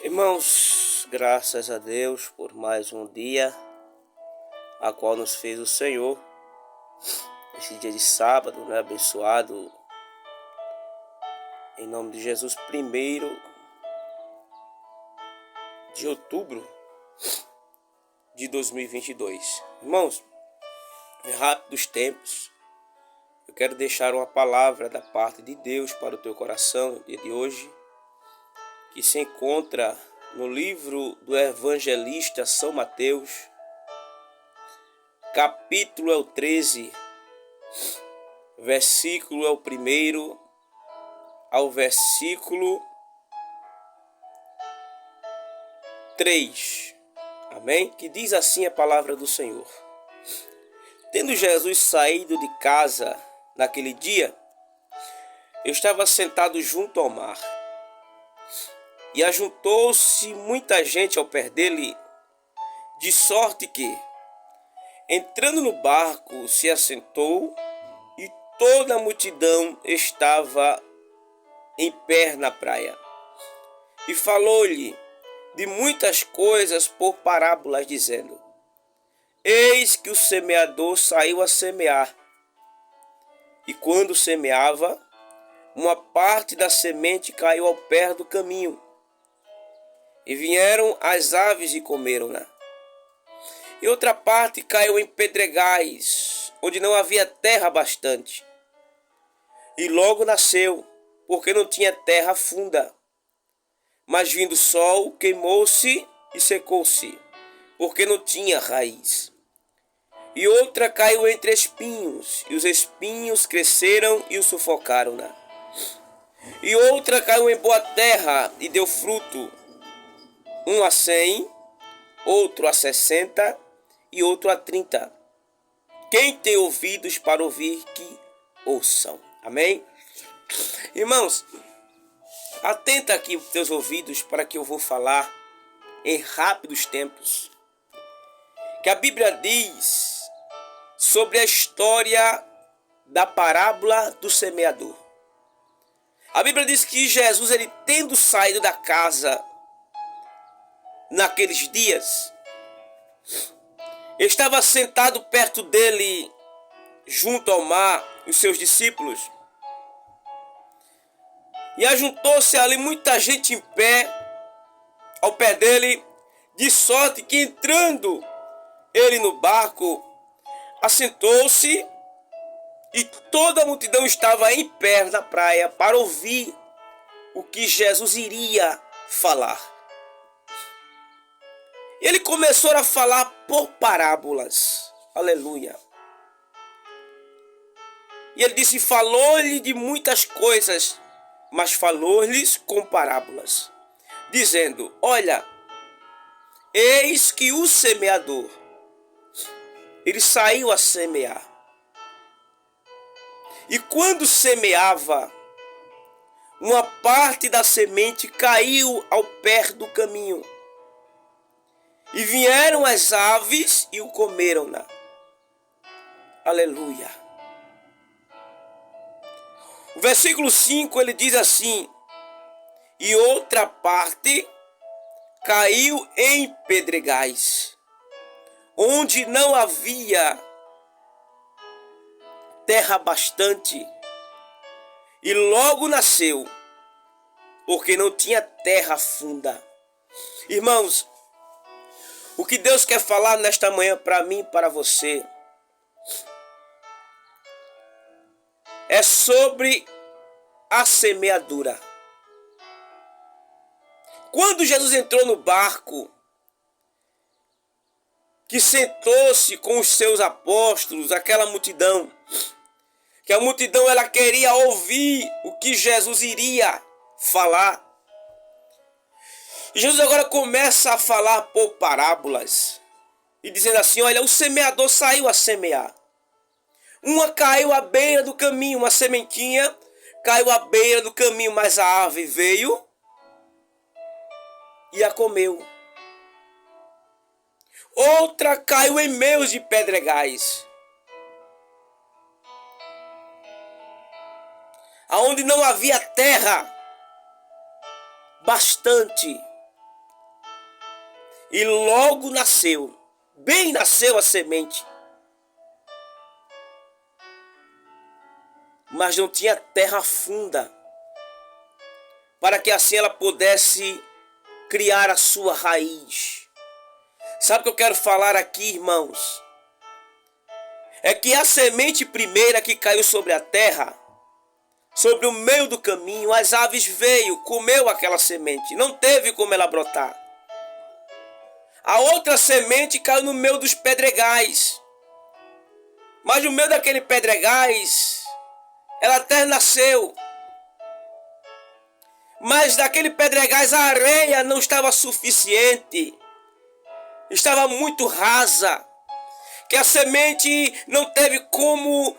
Irmãos, graças a Deus por mais um dia, a qual nos fez o Senhor. Esse dia de sábado, abençoado, em nome de Jesus, 1º de outubro de 2022. Irmãos, em rápidos tempos, eu quero deixar uma palavra da parte de Deus para o teu coração no dia de hoje, que se encontra no livro do evangelista São Mateus, capítulo é o 13, versículo é o 1º ao versículo 3. Amém? Que diz assim a palavra do Senhor. Tendo Jesus saído de casa naquele dia, eu estava sentado junto ao mar. E ajuntou-se muita gente ao pé dele, de sorte que, entrando no barco, se assentou, e toda a multidão estava em pé na praia. E falou-lhe de muitas coisas por parábolas, dizendo: Eis que o semeador saiu a semear. E quando semeava, uma parte da semente caiu ao pé do caminho. E vieram as aves e comeram-na. E outra parte caiu em pedregais, onde não havia terra bastante. E logo nasceu, porque não tinha terra funda. Mas vindo o sol, queimou-se e secou-se, porque não tinha raiz. E outra caiu entre espinhos, e os espinhos cresceram e o sufocaram-na. E outra caiu em boa terra e deu fruto, um a 100, outro a 60 e outro a 30. Quem tem ouvidos para ouvir, que ouçam. Amém? Irmãos, atenta aqui os teus ouvidos para que eu vou falar em rápidos tempos. Que a Bíblia diz sobre a história da parábola do semeador. A Bíblia diz que Jesus, ele tendo saído da casa naqueles dias, estava sentado perto dele, junto ao mar, os seus discípulos. E ajuntou-se ali muita gente em pé, ao pé dele, de sorte que entrando ele no barco, assentou-se e toda a multidão estava em pé na praia para ouvir o que Jesus iria falar. Ele começou a falar por parábolas. Aleluia. E ele disse, falou-lhe de muitas coisas, mas falou-lhes com parábolas, dizendo, olha, eis que o semeador, ele saiu a semear. E quando semeava, uma parte da semente caiu ao pé do caminho. E vieram as aves e o comeram-na. Aleluia. O versículo 5 ele diz assim: E outra parte caiu em pedregais, onde não havia terra bastante, e logo nasceu, porque não tinha terra funda. Irmãos, o que Deus quer falar nesta manhã para mim e para você é sobre a semeadura. Quando Jesus entrou no barco, que sentou-se com os seus apóstolos, aquela multidão, que a multidão ela queria ouvir o que Jesus iria falar. E Jesus agora começa a falar por parábolas, e dizendo assim, olha, o semeador saiu a semear. Uma caiu à beira do caminho, uma sementinha caiu à beira do caminho, mas a ave veio e a comeu. Outra caiu em meios de pedregais, aonde não havia terra bastante. E logo nasceu, bem nasceu a semente. Mas não tinha terra funda, para que assim ela pudesse criar a sua raiz. Sabe o que eu quero falar aqui, irmãos? É que a semente primeira que caiu sobre a terra, sobre o meio do caminho, as aves veio, comeu aquela semente, não teve como ela brotar. A outra semente caiu no meio dos pedregais, mas no meio daquele pedregais, ela até nasceu. Mas daquele pedregais a areia não estava suficiente, estava muito rasa, que a semente não teve como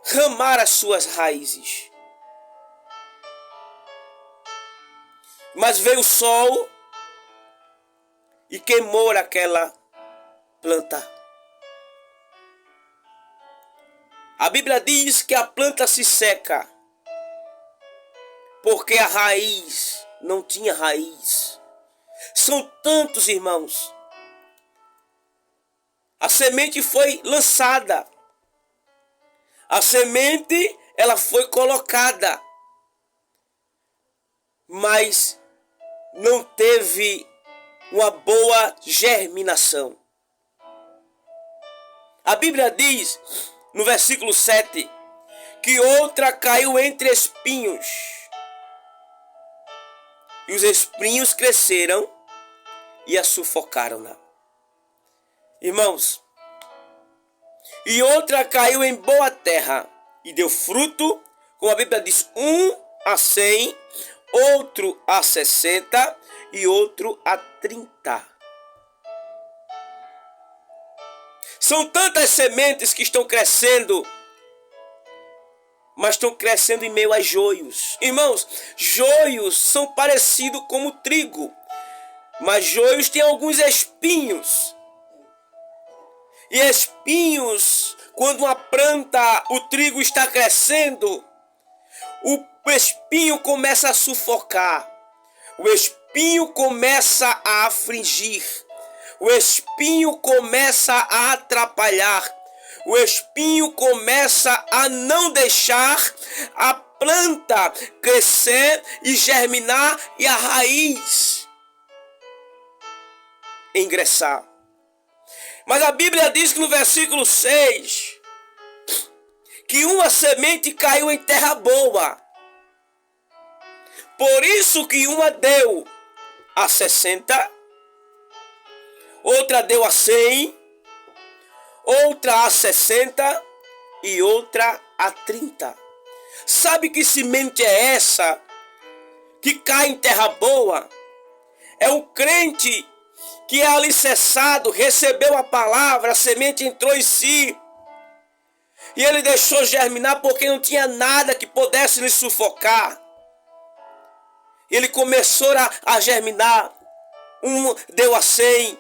ramar as suas raízes. Mas veio o sol e queimou aquela planta. A Bíblia diz que a planta se seca, porque a raiz não tinha raiz. São tantos, irmãos. A semente foi lançada. A semente, ela foi colocada. Mas não teve uma boa germinação. A Bíblia diz, no versículo 7, que outra caiu entre espinhos. E os espinhos cresceram e a sufocaram-na. Irmãos, e outra caiu em boa terra e deu fruto, como a Bíblia diz, 1 a 100, outro a 60 e outro a 30. São tantas sementes que estão crescendo, mas estão crescendo em meio a joios. Irmãos, joios são parecidos como trigo, mas joios têm alguns espinhos. E espinhos, quando uma planta, o trigo está crescendo, o espinho começa a sufocar, o espinho começa a afligir, o espinho começa a atrapalhar, o espinho começa a não deixar a planta crescer e germinar e a raiz ingressar. Mas a Bíblia diz que no versículo 6, que uma semente caiu em terra boa. Por isso que uma deu a 60, outra deu a 100, outra a 60 e outra a 30. Sabe que semente é essa que cai em terra boa? É um crente que é alicerçado, recebeu a palavra, a semente entrou em si. E ele deixou germinar porque não tinha nada que pudesse lhe sufocar. Ele começou a germinar. Um deu a 100,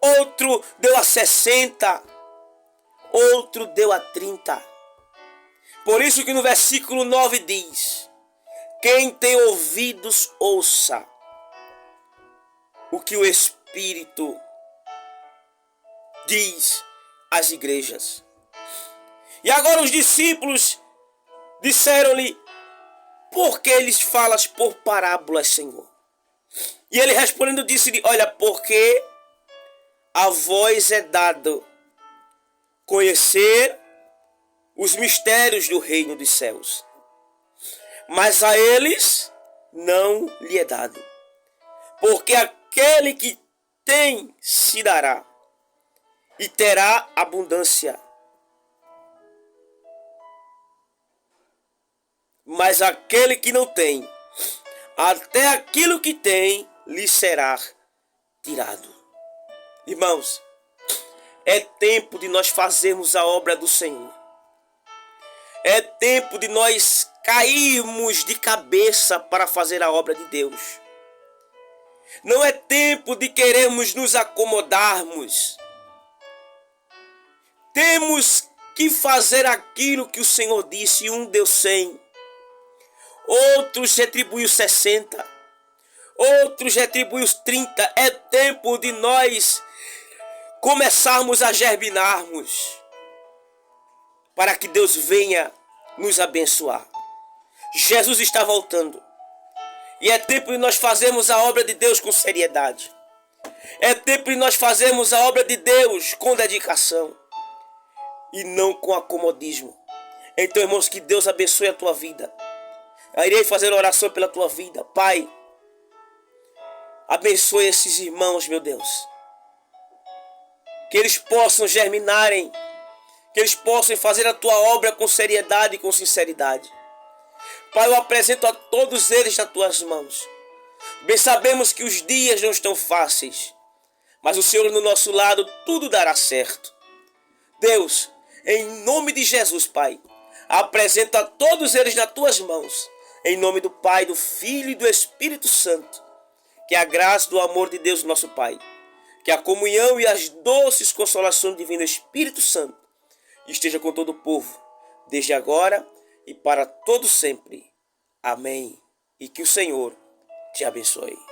outro deu a 60, outro deu a 30. Por isso que no versículo 9 diz: quem tem ouvidos, ouça o que o Espírito diz às igrejas. E agora os discípulos disseram-lhe: por que lhes falas por parábolas, Senhor? E ele respondendo disse-lhe: olha, porque a vós é dado conhecer os mistérios do reino dos céus, mas a eles não lhe é dado. Porque aquele que tem se dará e terá abundância. Mas aquele que não tem, até aquilo que tem lhe será tirado. Irmãos, é tempo de nós fazermos a obra do Senhor. É tempo de nós cairmos de cabeça para fazer a obra de Deus. Não é tempo de querermos nos acomodarmos. Temos que fazer aquilo que o Senhor disse. Um deu 100, outros retribuiu 60, outros retribuem os 30. É tempo de nós começarmos a germinarmos, para que Deus venha nos abençoar. Jesus está voltando. E é tempo de nós fazermos a obra de Deus com seriedade. É tempo de nós fazermos a obra de Deus com dedicação. E não com acomodismo. Então, irmãos, que Deus abençoe a tua vida. Eu irei fazer oração pela tua vida. Pai, abençoe esses irmãos, meu Deus. Que eles possam germinarem. Que eles possam fazer a tua obra com seriedade e com sinceridade. Pai, eu apresento a todos eles nas tuas mãos. Bem sabemos que os dias não estão fáceis, mas o Senhor no nosso lado, tudo dará certo. Deus, em nome de Jesus, Pai, apresento a todos eles nas tuas mãos. Em nome do Pai, do Filho e do Espírito Santo. Que a graça do amor de Deus, nosso Pai, que a comunhão e as doces consolações do Divino Espírito Santo esteja com todo o povo, desde agora e para todo sempre. Amém. E que o Senhor te abençoe.